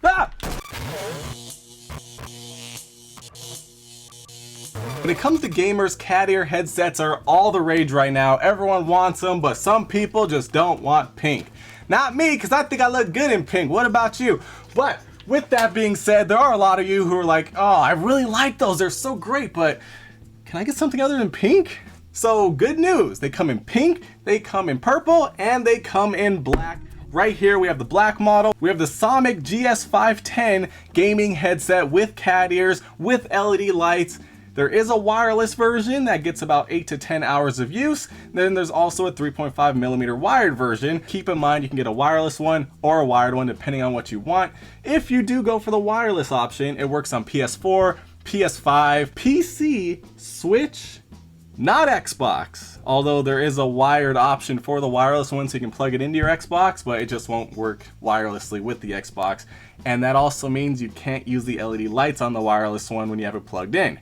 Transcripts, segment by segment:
Ah! When it comes to gamers, cat ear headsets are all the rage right now. Everyone wants them, but some people just don't want pink. Not me, because I think I look good in pink. What about you? But with that being said, there are a lot of you who are like, oh, I really like those. They're so great, but can I get something other than pink? So good news. They come in pink, they come in purple, and they come in black. Right here, we have the black model. We have the SOMiC GS510 gaming headset with cat ears, with LED lights. There is a wireless version that gets about 8 to 10 hours of use. Then there's also a 3.5mm wired version. Keep in mind you can get a wireless one or a wired one depending on what you want. If you do go for the wireless option, it works on PS4, PS5, PC, Switch, not Xbox. Although there is a wired option for the wireless one so you can plug it into your Xbox, but it just won't work wirelessly with the Xbox. And that also means you can't use the LED lights on the wireless one when you have it plugged in.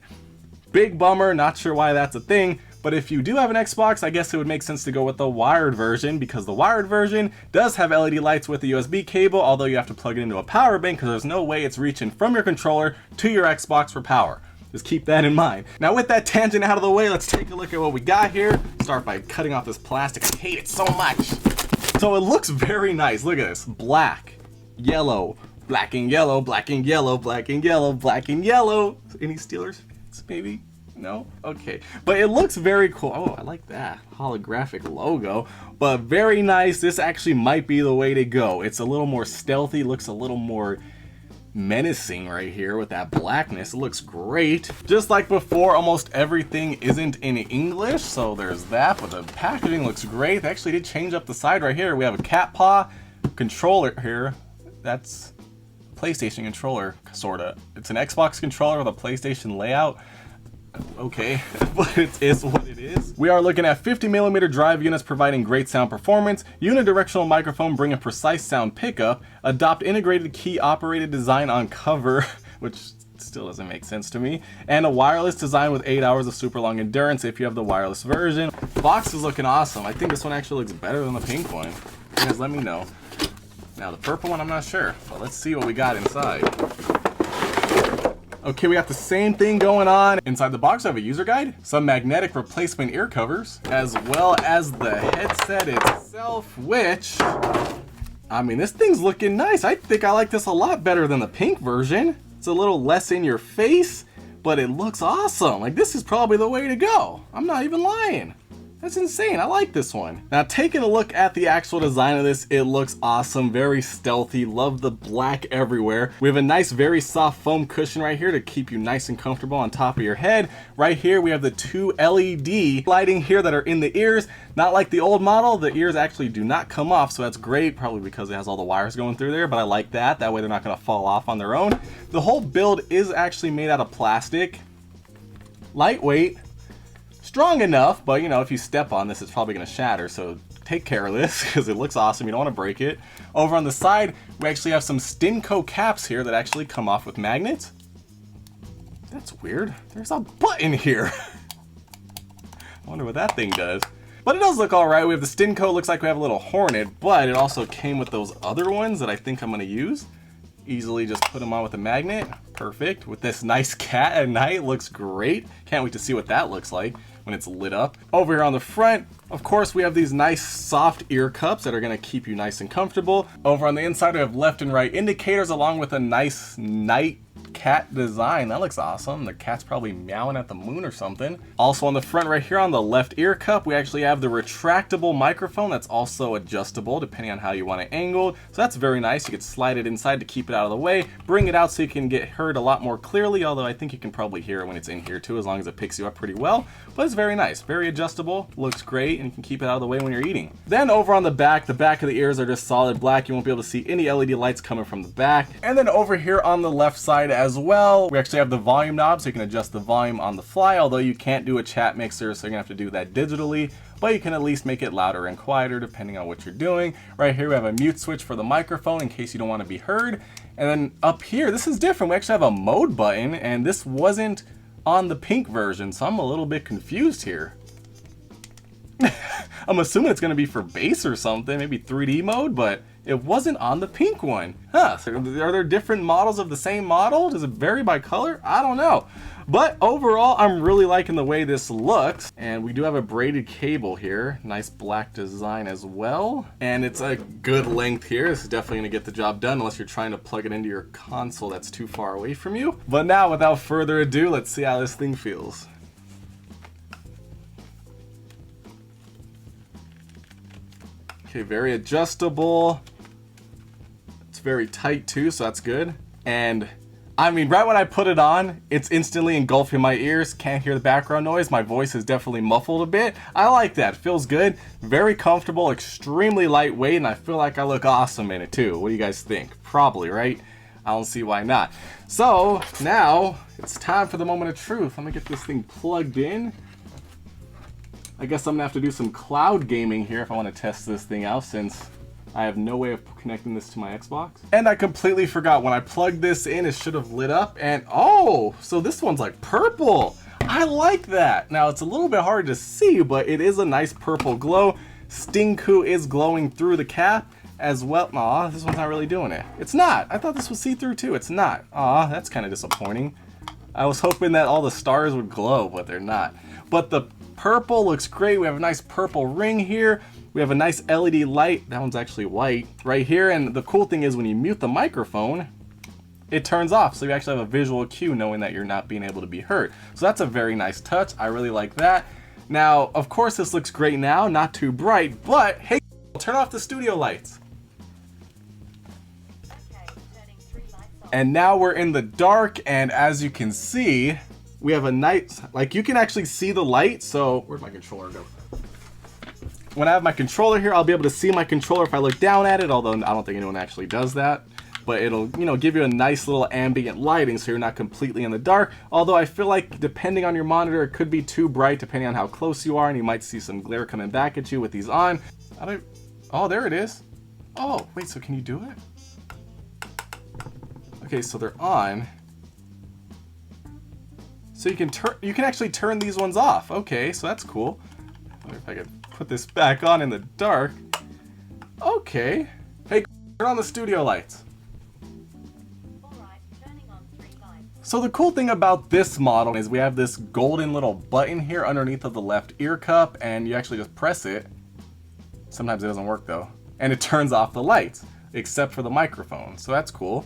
Big bummer, not sure why that's a thing, but if you do have an Xbox, I guess it would make sense to go with the wired version because the wired version does have LED lights with a USB cable, although you have to plug it into a power bank because there's no way it's reaching from your controller to your Xbox for power. Just keep that in mind. Now with that tangent out of the way, let's take a look at what we got here. Start by cutting off this plastic. I hate it so much. So it looks very nice. Look at this. Black, yellow, black and yellow, black and yellow, black and yellow, black and yellow. Any Steelers? Maybe? No? Okay. But it looks very cool. Oh, I like that holographic logo. But very nice. This actually might be the way to go. It's a little more stealthy, looks a little more menacing right here with that blackness. It looks great. Just like before, almost everything isn't in English, so there's that, but the packaging looks great. They actually did change up the side right here. We have a cat paw controller here. That's PlayStation controller, sorta. It's an Xbox controller with a PlayStation layout. Okay, but it is what it is. We are looking at 50mm drive units providing great sound performance, unidirectional microphone bringing precise sound pickup, adopt integrated key operated design on cover, which still doesn't make sense to me, and a wireless design with 8 hours of super long endurance if you have the wireless version. Box is looking awesome. I think this one actually looks better than the pink one. You guys let me know. Now the purple one, I'm not sure, but let's see what we got inside. Okay, we got the same thing going on. Inside the box, I have a user guide, some magnetic replacement ear covers, as well as the headset itself, which, I mean, this thing's looking nice. I think I like this a lot better than the pink version. It's a little less in your face, but it looks awesome. Like, this is probably the way to go. I'm not even lying. That's insane. I like this one. Now, taking a look at the actual design of this, it looks awesome. Very stealthy. Love the black everywhere. We have a nice, very soft foam cushion right here to keep you nice and comfortable on top of your head. Right here, we have the two LED lighting here that are in the ears. Not like the old model. The ears actually do not come off, so that's great. Probably because it has all the wires going through there, but I like that. That way they're not going to fall off on their own. The whole build is actually made out of plastic. Lightweight. Strong enough, but you know, if you step on this, it's probably going to shatter, so take care of this because it looks awesome. You don't want to break it. Over on the side, we actually have some Stinco caps here that actually come off with magnets. That's weird. There's a button here. I wonder what that thing does. But it does look alright. We have the Stinco, looks like we have a little Hornet, but it also came with those other ones that I think I'm going to use. Easily just put them on with a magnet. Perfect. With this nice cat at night, looks great. Can't wait to see what that looks like when it's lit up. Over here on the front, of course, we have these nice soft ear cups that are going to keep you nice and comfortable. Over on the inside, we have left and right indicators along with a nice night cat design. That looks awesome. The cat's probably meowing at the moon or something. Also on the front right here on the left ear cup, we actually have the retractable microphone that's also adjustable depending on how you want it angled. So that's very nice. You could slide it inside to keep it out of the way, bring it out so you can get heard a lot more clearly, although I think you can probably hear it when it's in here too, as long as it picks you up pretty well. But it's very nice, very adjustable, looks great, and you can keep it out of the way when you're eating. Then over on the back of the ears are just solid black. You won't be able to see any LED lights coming from the back. And then over here on the left side as well, we actually have the volume knob, so you can adjust the volume on the fly, although you can't do a chat mixer, so you're gonna have to do that digitally, but you can at least make it louder and quieter depending on what you're doing. Right here we have a mute switch for the microphone in case you don't want to be heard. And then up here, this is different. We actually have a mode button, and this wasn't on the pink version, so I'm a little bit confused here. I'm assuming it's gonna be for bass or something, maybe 3D mode, but It wasn't on the pink one. Huh, so are there different models of the same model? Does it vary by color? I don't know. But overall, I'm really liking the way this looks. And we do have a braided cable here. Nice black design as well. And it's a good length here. This is definitely gonna get the job done unless you're trying to plug it into your console that's too far away from you. But now, without further ado, let's see how this thing feels. Okay, very adjustable. It's very tight too, so that's good. And I mean, right when I put it on, it's instantly engulfing my ears. Can't hear the background noise. My voice is definitely muffled a bit. I like that. Feels good. Very comfortable, extremely lightweight, and I feel like I look awesome in it too. What do you guys think? Probably, right? I don't see why not. So now it's time for the moment of truth. I'm gonna get this thing plugged in. I guess I'm gonna have to do some cloud gaming here if I want to test this thing out, since I have no way of connecting this to my Xbox. And I completely forgot, when I plugged this in, it should have lit up, and oh, so this one's like purple. I like that. Now it's a little bit hard to see, but it is a nice purple glow. Stinku is glowing through the cap as well. Aw, this one's not really doing it. It's not. I thought this was see-through too. It's not. Aw, that's kind of disappointing. I was hoping that all the stars would glow, but they're not. But the purple looks great. We have a nice purple ring here. We have a nice LED light. That one's actually white right here. And the cool thing is when you mute the microphone, it turns off. So you actually have a visual cue knowing that you're not being able to be heard. So that's a very nice touch. I really like that. Now, of course, this looks great now, not too bright, but hey, turn off the studio lights. Okay, turning 3 lights on. And now we're in the dark, and as you can see, we have a nice, like you can actually see the light. So where'd my controller go? When I have my controller here, I'll be able to see my controller if I look down at it, although I don't think anyone actually does that. But it'll, you know, give you a nice little ambient lighting so you're not completely in the dark. Although I feel like depending on your monitor, it could be too bright depending on how close you are, and you might see some glare coming back at you with these on. Oh, there it is. Oh, wait, so can you do it? Okay, so they're on. So you can actually turn these ones off. Okay, so that's cool. I wonder if I could put this back on in the dark. Okay. Hey, turn on the studio lights. Alright, turning on 3 lights. So the cool thing about this model is we have this golden little button here underneath of the left ear cup, and you actually just press it. Sometimes it doesn't work though. And it turns off the lights, except for the microphone. So that's cool.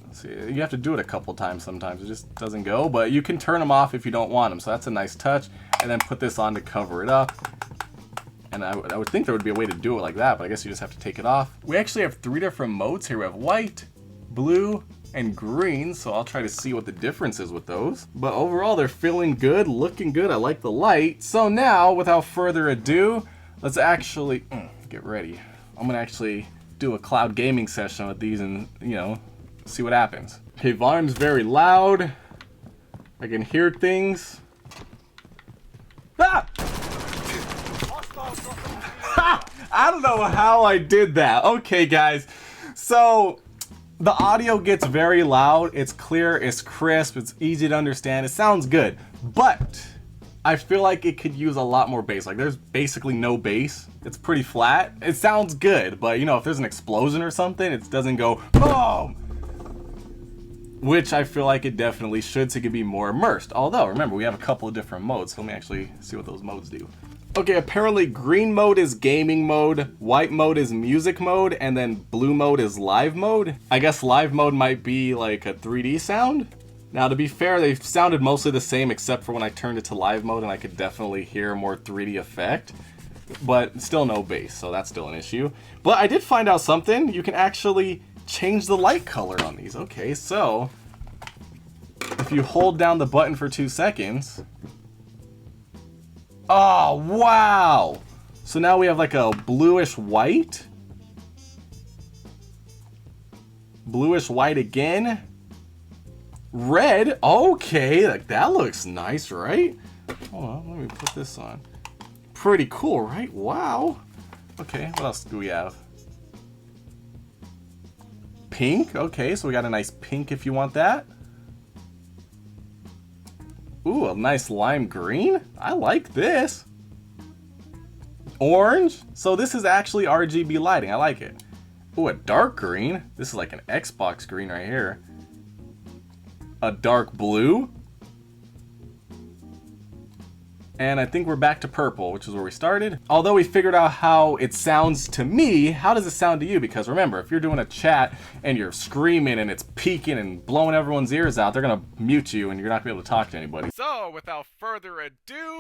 Let's see, you have to do it a couple times sometimes. It just doesn't go, but you can turn them off if you don't want them. So that's a nice touch. And then put this on to cover it up. And I would think there would be a way to do it like that, but I guess you just have to take it off. We actually have 3 different modes here. We have white, blue, and green, so I'll try to see what the difference is with those. But overall, they're feeling good, looking good. I like the light. So now, without further ado, let's actually get ready. I'm gonna actually do a cloud gaming session with these and, you know, see what happens. Okay, volume's very loud. I can hear things. Ah! I don't know how I did that. Okay, guys. So the audio gets very loud. It's clear, it's crisp, it's easy to understand. It sounds good, but I feel like it could use a lot more bass. Like there's basically no bass. It's pretty flat. It sounds good, but you know, if there's an explosion or something, it doesn't go boom. Which I feel like it definitely should, so it could be more immersed. Although, remember, we have a couple of different modes, so let me actually see what those modes do. Okay, apparently green mode is gaming mode, white mode is music mode, and then blue mode is live mode. I guess live mode might be like a 3D sound. Now, to be fair, they sounded mostly the same except for when I turned it to live mode, and I could definitely hear a more 3D effect. But still no bass, so that's still an issue. But I did find out something. You can actually change the light color on these. Okay, so if you hold down the button for 2 seconds. Oh, wow. So now we have like a bluish white. Bluish white again. Red. Okay, like that looks nice, right? Hold on, let me put this on. Pretty cool, right? Wow. Okay, what else do we have? Pink. Okay, so we got a nice pink if you want that. Ooh, a nice lime green. I like this. Orange? So this is actually RGB lighting. I like it. Ooh, a dark green. This is like an Xbox green right here. A dark blue. And I think we're back to purple, which is where we started. Although we figured out how it sounds to me, how does it sound to you? Because remember, if you're doing a chat and you're screaming and it's peaking and blowing everyone's ears out, they're gonna mute you and you're not gonna be able to talk to anybody. So without further ado,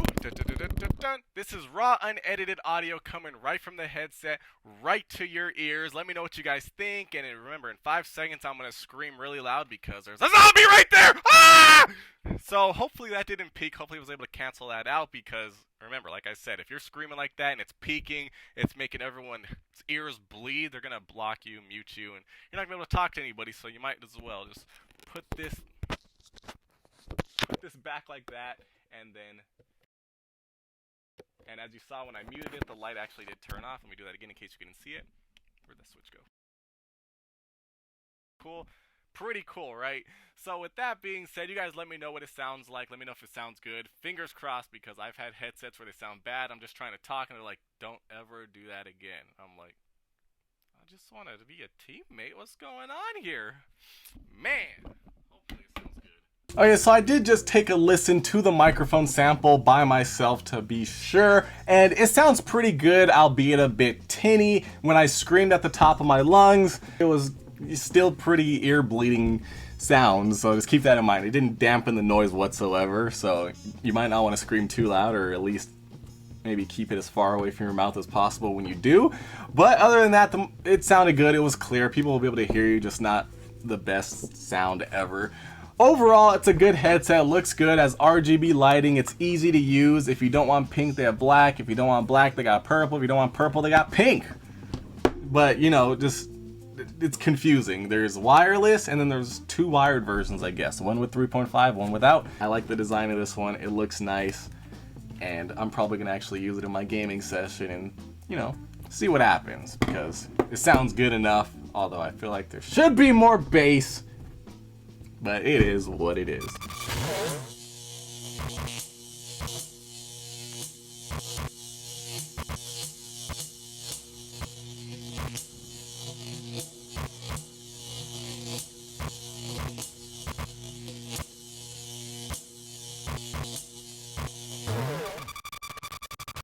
this is raw, unedited audio coming right from the headset, right to your ears. Let me know what you guys think. And remember, in 5 seconds, I'm gonna scream really loud because there's a zombie right there! Ah! So hopefully that didn't peak. Hopefully I was able to cancel that out because remember, like I said, if you're screaming like that and it's peaking, it's making everyone's ears bleed, they're gonna block you, mute you, and you're not gonna be able to talk to anybody. So you might as well just put this back like that, and as you saw when I muted it, the light actually did turn off. Let me do that again in case you couldn't see it. Where'd the switch go? Cool. Pretty cool, right? So with that being said, you guys let me know what it sounds like. Let me know if it sounds good. Fingers crossed, because I've had headsets where they sound bad. I'm just trying to talk, and they're like, don't ever do that again. I'm like, I just wanted to be a teammate. What's going on here? Man. Hopefully it sounds good. Okay, so I did just take a listen to the microphone sample by myself to be sure, and it sounds pretty good, albeit a bit tinny. When I screamed at the top of my lungs, it was still pretty ear bleeding sounds, so just keep that in mind. It didn't dampen the noise whatsoever, so you might not want to scream too loud, or at least maybe keep it as far away from your mouth as possible when you do. But other than that, it sounded good. It was clear. People will be able to hear you, just not the best sound ever. Overall, it's a good headset. It looks good, has RGB lighting. It's easy to use. If you don't want pink, they have black. If you don't want black, they got purple. If you don't want purple, they got pink. But you know, just it's confusing. There's wireless, and then there's 2 wired versions, I guess. One with 3.5, one without. I like the design of this one. It looks nice, and I'm probably gonna actually use it in my gaming session and, you know, see what happens, because it sounds good enough, although I feel like there should be more bass, but it is what it is.